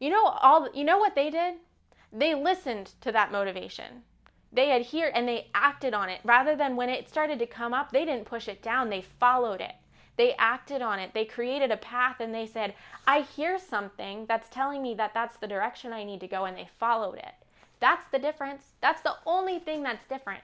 You know what they did? They listened to that motivation. They adhered and they acted on it. Rather than when it started to come up, they didn't push it down, they followed it. They acted on it. They created a path and they said, I hear something that's telling me that that's the direction I need to go, and they followed it. That's the difference. That's the only thing that's different.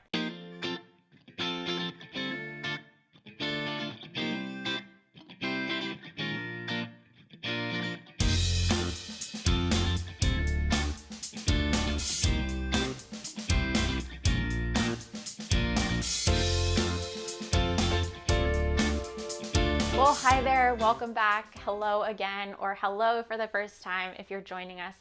Well, hi there. Welcome back. Hello again, or hello for the first time if you're joining us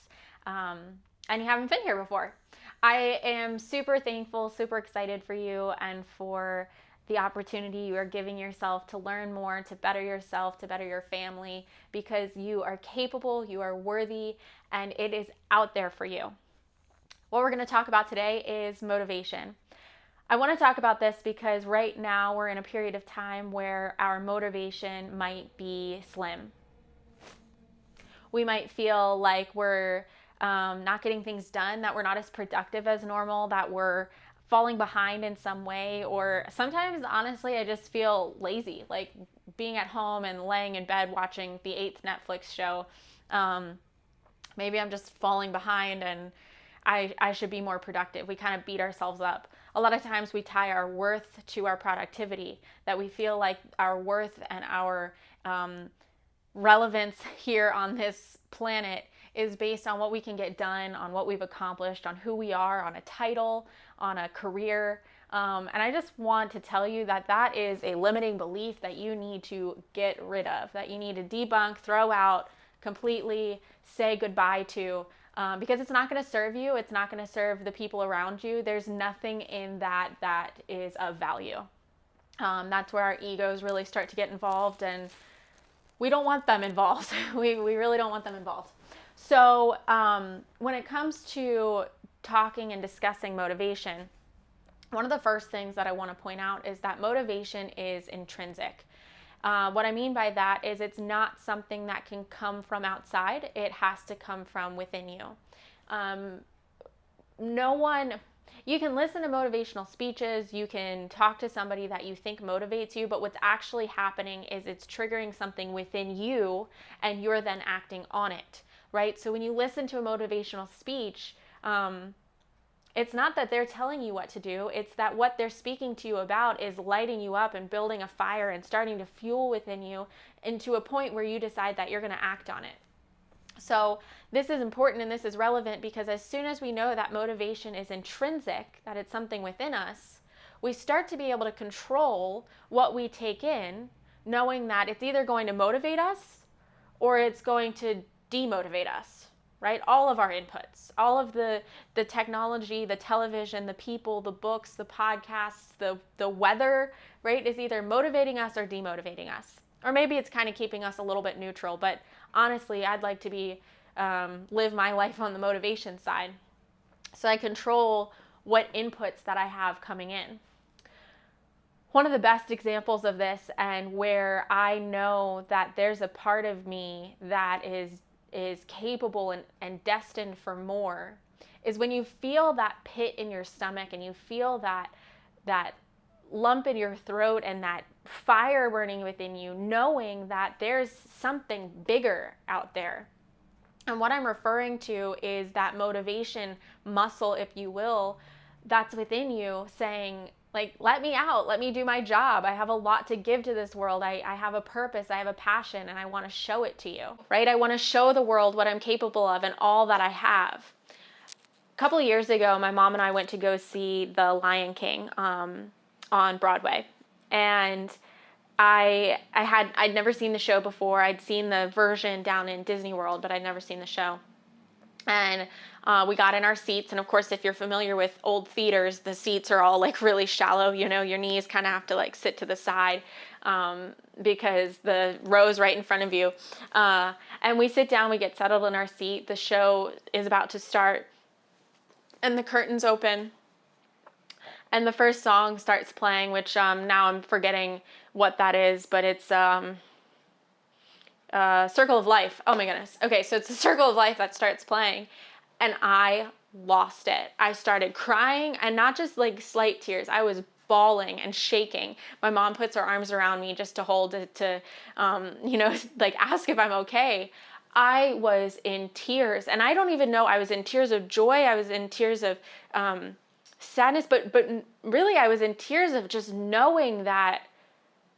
and you haven't been here before. I am super thankful, super excited for you and for the opportunity you are giving yourself to learn more, to better yourself, to better your family, because you are capable, you are worthy, and it is out there for you. What we're going to talk about today is motivation. I want to talk about this because right now we're in a period of time where our motivation might be slim. We might feel like we're not getting things done, that we're not as productive as normal, that we're falling behind in some way, or sometimes, honestly, I just feel lazy, like being at home and laying in bed watching the 8th Netflix show. Maybe I'm just falling behind and I should be more productive. We kind of beat ourselves up. A lot of times we tie our worth to our productivity, that we feel like our worth and our relevance here on this planet is based on what we can get done, on what we've accomplished, on who we are, on a title, on a career. And I just want to tell you that that is a limiting belief that you need to get rid of, that you need to debunk, throw out, completely say goodbye to. Because it's not going to serve you. It's not going to serve the people around you. There's nothing in that that is of value. That's where our egos really start to get involved, and we don't want them involved. we really don't want them involved. So when it comes to talking and discussing motivation, one of the first things that I want to point out is that motivation is intrinsic. What I mean by that is it's not something that can come from outside. It has to come from within you. You can listen to motivational speeches, you can talk to somebody that you think motivates you, but what's actually happening is it's triggering something within you and you're then acting on it, right? So when you listen to a motivational speech, it's not that they're telling you what to do. It's that what they're speaking to you about is lighting you up and building a fire and starting to fuel within you into a point where you decide that you're going to act on it. So this is important and this is relevant because as soon as we know that motivation is intrinsic, that it's something within us, we start to be able to control what we take in, knowing that it's either going to motivate us or it's going to demotivate us. Right? All of our inputs, all of the technology, the television, the people, the books, the podcasts, the weather, right, is either motivating us or demotivating us. Or maybe it's kind of keeping us a little bit neutral, but honestly, I'd like to live my life on the motivation side. So I control what inputs that I have coming in. One of the best examples of this, and where I know that there's a part of me that is capable and destined for more, is when you feel that pit in your stomach and you feel that lump in your throat and that fire burning within you, knowing that there's something bigger out there. And what I'm referring to is that motivation muscle, if you will, that's within you saying, like, let me out, let me do my job. I have a lot to give to this world. I have a purpose, I have a passion, and I want to show it to you, right? I want to show the world what I'm capable of and all that I have. A couple of years ago, my mom and I went to go see The Lion King on Broadway. And I'd never seen the show before. I'd seen the version down in Disney World, but I'd never seen the show. And we got in our seats, and of course, if you're familiar with old theaters, the seats are all like really shallow. You know, your knees kind of have to like sit to the side because the row's right in front of you. And we sit down, we get settled in our seat. The show is about to start, and the curtains open, and the first song starts playing, which now I'm forgetting what that is, but it's Circle of Life. Oh my goodness. Okay, so it's a Circle of Life that starts playing, and I lost it. I started crying, and not just like slight tears. I was bawling and shaking. My mom puts her arms around me just to hold it, to, like ask if I'm okay. I was in tears, and I don't even know. I was in tears of joy. I was in tears of sadness, but really, I was in tears of just knowing that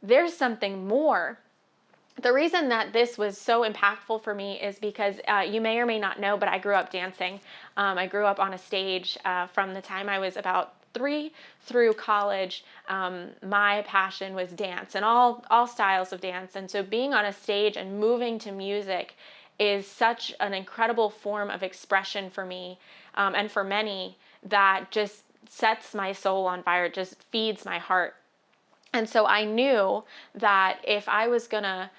there's something more. The reason that this was so impactful for me is because you may or may not know, but I grew up dancing. I grew up on a stage from the time I was about 3 through college. My passion was dance and all styles of dance. And so being on a stage and moving to music is such an incredible form of expression for me, and for many, that just sets my soul on fire. It just feeds my heart. And so I knew that if I was gonna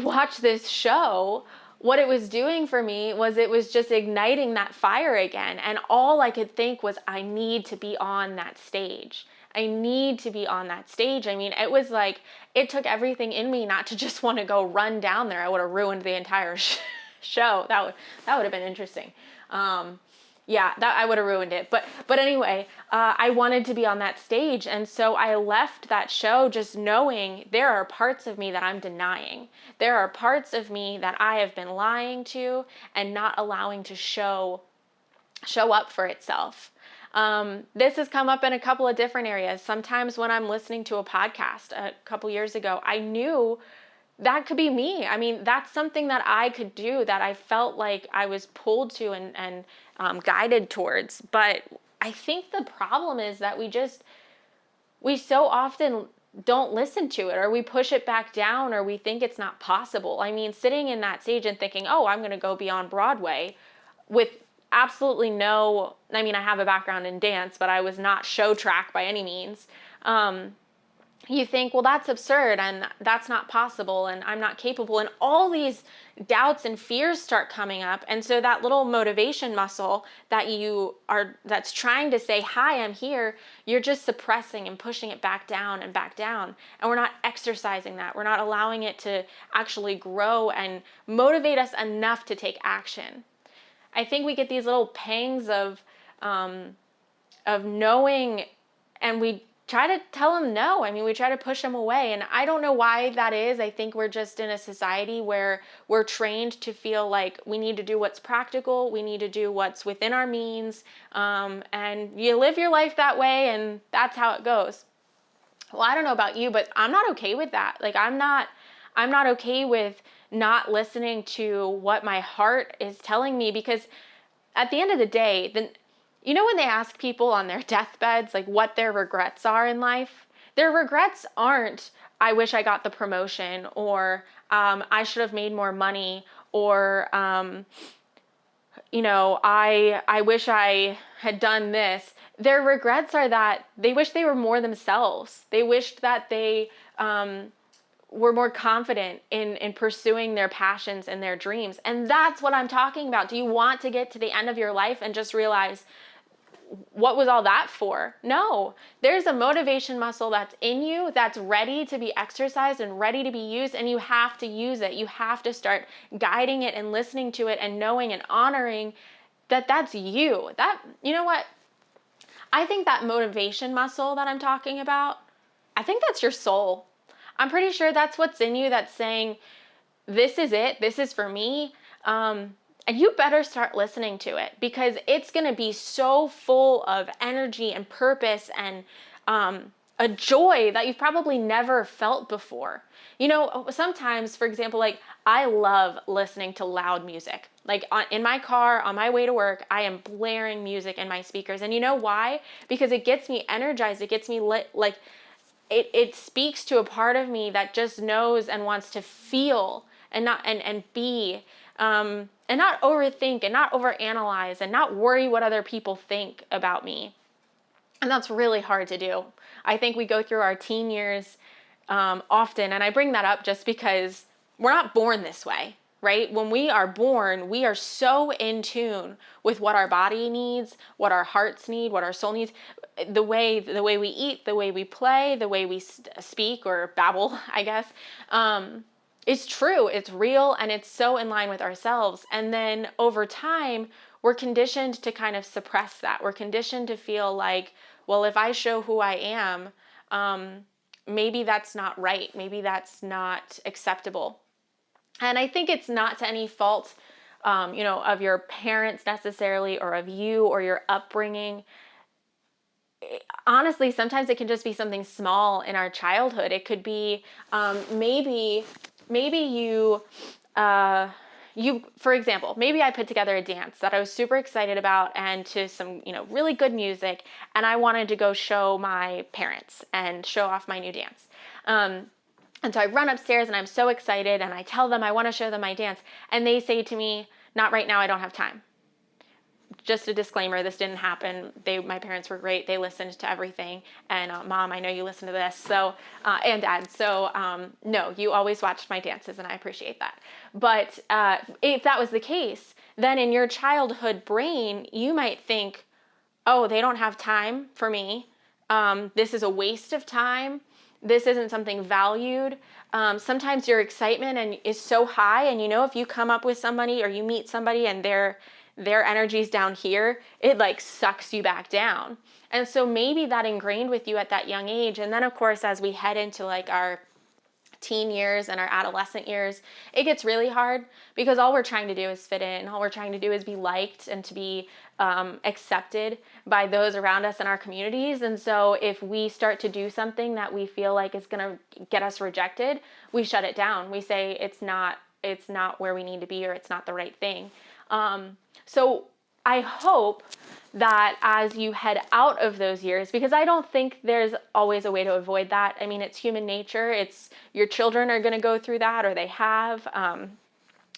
watch this show, what it was doing for me was it was just igniting that fire again. And all I could think was, I need to be on that stage. I need to be on that stage. I mean, it was like, it took everything in me not to just want to go run down there. I would have ruined the entire show. That would have been interesting. Yeah, that I would have ruined it. But anyway, I wanted to be on that stage. And so I left that show just knowing there are parts of me that I'm denying. There are parts of me that I have been lying to and not allowing to show up for itself. This has come up in a couple of different areas. Sometimes when I'm listening to a podcast a couple years ago, I knew that could be me. I mean, that's something that I could do, that I felt like I was pulled to and guided towards. But I think the problem is that we so often don't listen to it, or we push it back down, or we think it's not possible. I mean, sitting in that stage and thinking, oh, I'm going to go be on Broadway with absolutely no, I mean, I have a background in dance, but I was not show track by any means. You think, well, that's absurd and that's not possible and I'm not capable, and all these doubts and fears start coming up. And so that little motivation muscle that's trying to say, hi, I'm here, you're just suppressing and pushing it back down and back down. And we're not exercising that. We're not allowing it to actually grow and motivate us enough to take action. I think we get these little pangs of knowing, and we try to tell them no. I mean, we try to push them away. And I don't know why that is. I think we're just in a society where we're trained to feel like we need to do what's practical. We need to do what's within our means. And you live your life that way, and that's how it goes. Well, I don't know about you, but I'm not okay with that. Like, I'm not okay with not listening to what my heart is telling me, because at the end of the day, you know, when they ask people on their deathbeds, like, what their regrets are in life, their regrets aren't, I wish I got the promotion, or I should have made more money, or, I wish I had done this. Their regrets are that they wish they were more themselves. They wished that they were more confident in pursuing their passions and their dreams. And that's what I'm talking about. Do you want to get to the end of your life and just realize, what was all that for? No, there's a motivation muscle that's in you that's ready to be exercised and ready to be used, and you have to use it. You have to start guiding it and listening to it and knowing and honoring that that's you. That, you know what? I think that motivation muscle that I'm talking about, I think that's your soul. I'm pretty sure that's what's in you that's saying, this is it. This is for me. And you better start listening to it, because it's going to be so full of energy and purpose and a joy that you've probably never felt before. You know, sometimes, for example, like, I love listening to loud music. Like, in my car, on my way to work, I am blaring music in my speakers. And you know why? Because it gets me energized. It gets me lit. Like, it speaks to a part of me that just knows and wants to feel and not and be. And not overthink and not overanalyze and not worry what other people think about me. And that's really hard to do. I think we go through our teen years often, and I bring that up just because we're not born this way, right? When we are born, we are so in tune with what our body needs, what our hearts need, what our soul needs. the way we eat, the way we play, the way we speak or babble, I guess, is true. It's real, and it's so in line with ourselves. And then over time, we're conditioned to kind of suppress that. We're conditioned to feel like, well, if I show who I am, maybe that's not right. Maybe that's not acceptable. And I think it's not to any fault, of your parents necessarily, or of you or your upbringing. Honestly, sometimes it can just be something small in our childhood. It could be maybe you, for example, maybe I put together a dance that I was super excited about, and to some, really good music, and I wanted to go show my parents and show off my new dance. And so I run upstairs and I'm so excited, and I tell them I want to show them my dance, and they say to me, "Not right now, I don't have time." Just a disclaimer, this didn't happen. My parents were great. They listened to everything. And Mom, I know you listen to this. So, and Dad. So, no, you always watched my dances, and I appreciate that. But if that was the case, then in your childhood brain, you might think, oh, they don't have time for me. This is a waste of time. This isn't something valued. Sometimes your excitement is so high, and if you come up with somebody or you meet somebody and their energy's down here, it like sucks you back down. And so maybe that ingrained with you at that young age. And then of course, as we head into like our teen years and our adolescent years, it gets really hard, because all we're trying to do is fit in. All we're trying to do is be liked and to be accepted by those around us in our communities. And so if we start to do something that we feel like is going to get us rejected, we shut it down. We say it's not where we need to be, or it's not the right thing. So I hope that as you head out of those years, because I don't think there's always a way to avoid that. I mean, it's human nature. It's your children are going to go through that, or they have,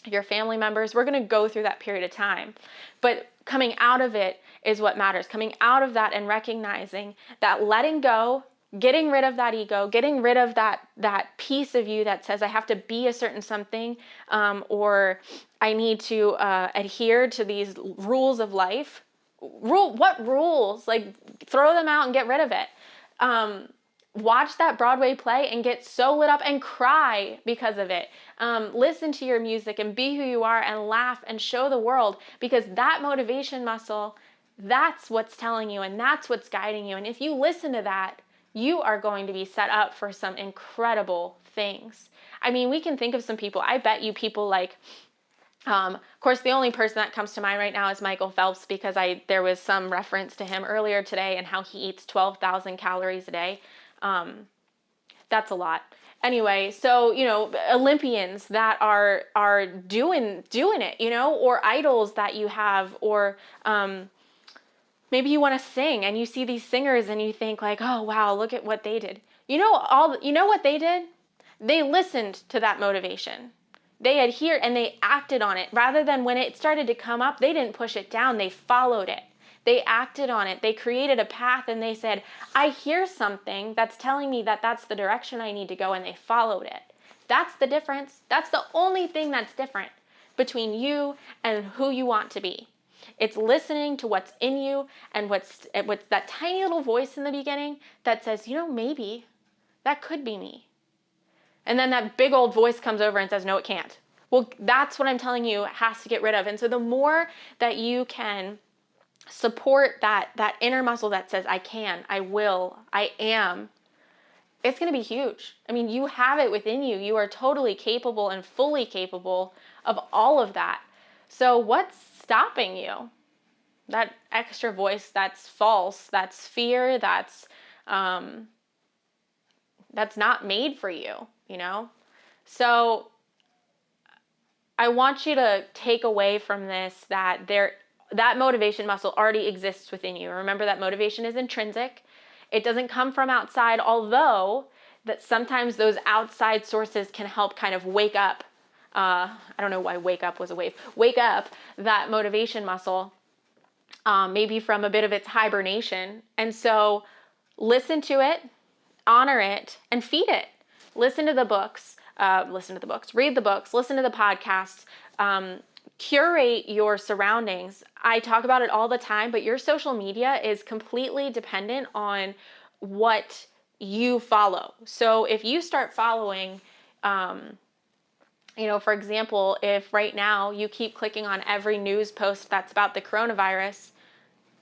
your family members. We're going to go through that period of time. But coming out of it is what matters. Coming out of that and recognizing that, letting go, getting rid of that ego, getting rid of that piece of you that says I have to be a certain something, or I need to adhere to these rules of life. What rules? Like, throw them out and get rid of it. Watch that Broadway play and get so lit up and cry because of it. Listen to your music and be who you are and laugh and show the world, because that motivation muscle, that's what's telling you, and that's what's guiding you. And if you listen to that, you are going to be set up for some incredible things. I mean, we can think of some people. I bet you people like, of course, the only person that comes to mind right now is Michael Phelps, because there was some reference to him earlier today and how he eats 12,000 calories a day. That's a lot. Anyway, so, Olympians that are doing it, or idols that you have, or, maybe you want to sing and you see these singers and you think like, oh, wow, look at what they did. You know what they did? They listened to that motivation. They adhered and they acted on it. Rather than when it started to come up, they didn't push it down. They followed it. They acted on it. They created a path, and they said, I hear something that's telling me that that's the direction I need to go, and they followed it. That's the difference. That's the only thing that's different between you and who you want to be. It's listening to what's in you, and what's that tiny little voice in the beginning that says, maybe that could be me. And then that big old voice comes over and says, no, it can't. Well, that's what I'm telling you, it has to get rid of. And so the more that you can support that inner muscle that says, I can, I will, I am, it's going to be huge. I mean, you have it within you. You are totally capable and fully capable of all of that. So what's stopping you? That extra voice that's false, that's fear, that's not made for you, So I want you to take away from this that that motivation muscle already exists within you. Remember that motivation is intrinsic. It doesn't come from outside, although that sometimes those outside sources can help kind of wake up. I don't know why wake up was a wave. Wake up that motivation muscle, maybe from a bit of its hibernation. And so listen to it, honor it, and feed it. Listen to the books, read the books, listen to the podcasts, Curate your surroundings. I talk about it all the time, but your social media is completely dependent on what you follow. So if you start following, for example, if right now you keep clicking on every news post that's about the coronavirus,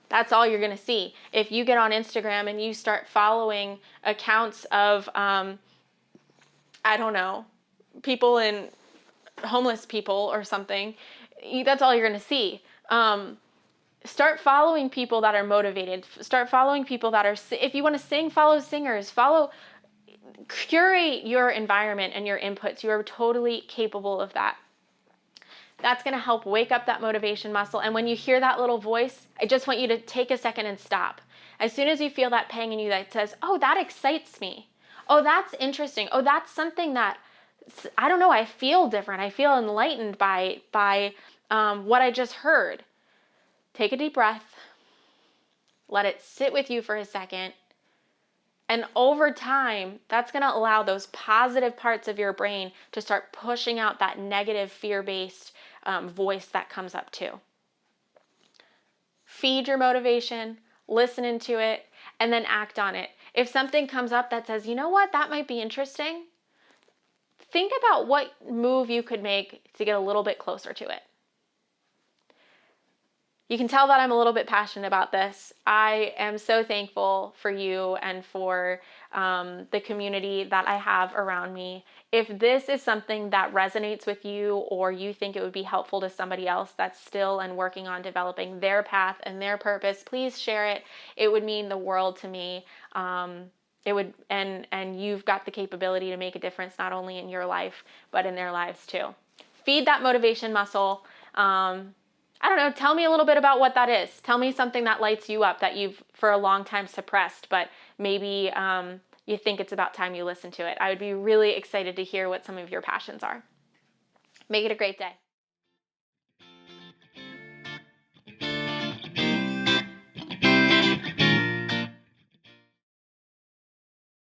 that's all you're going to see. If you get on Instagram and you start following accounts of, I don't know, people in homeless people or something, that's all you're going to see. Start following people that are motivated. Start following people that are, if you want to sing, follow singers, curate your environment and your inputs. You are totally capable of that. That's going to help wake up that motivation muscle. And when you hear that little voice, I just want you to take a second and stop. As soon as you feel that pang in you that says, oh, that excites me. Oh, that's interesting. Oh, that's something that, I don't know, I feel different. I feel enlightened by what I just heard. Take a deep breath. Let it sit with you for a second. And over time, that's going to allow those positive parts of your brain to start pushing out that negative fear-based voice that comes up too. Feed your motivation, listen into it, and then act on it. If something comes up that says, you know what, that might be interesting, think about what move you could make to get a little bit closer to it. You can tell that I'm a little bit passionate about this. I am so thankful for you and for the community that I have around me. If this is something that resonates with you, or you think it would be helpful to somebody else that's still and working on developing their path and their purpose, please share it. It would mean the world to me. It would, and you've got the capability to make a difference not only in your life, but in their lives too. Feed that motivation muscle. I don't know, tell me a little bit about what that is. Tell me something that lights you up that you've for a long time suppressed, but maybe you think it's about time you listen to it. I would be really excited to hear what some of your passions are. Make it a great day.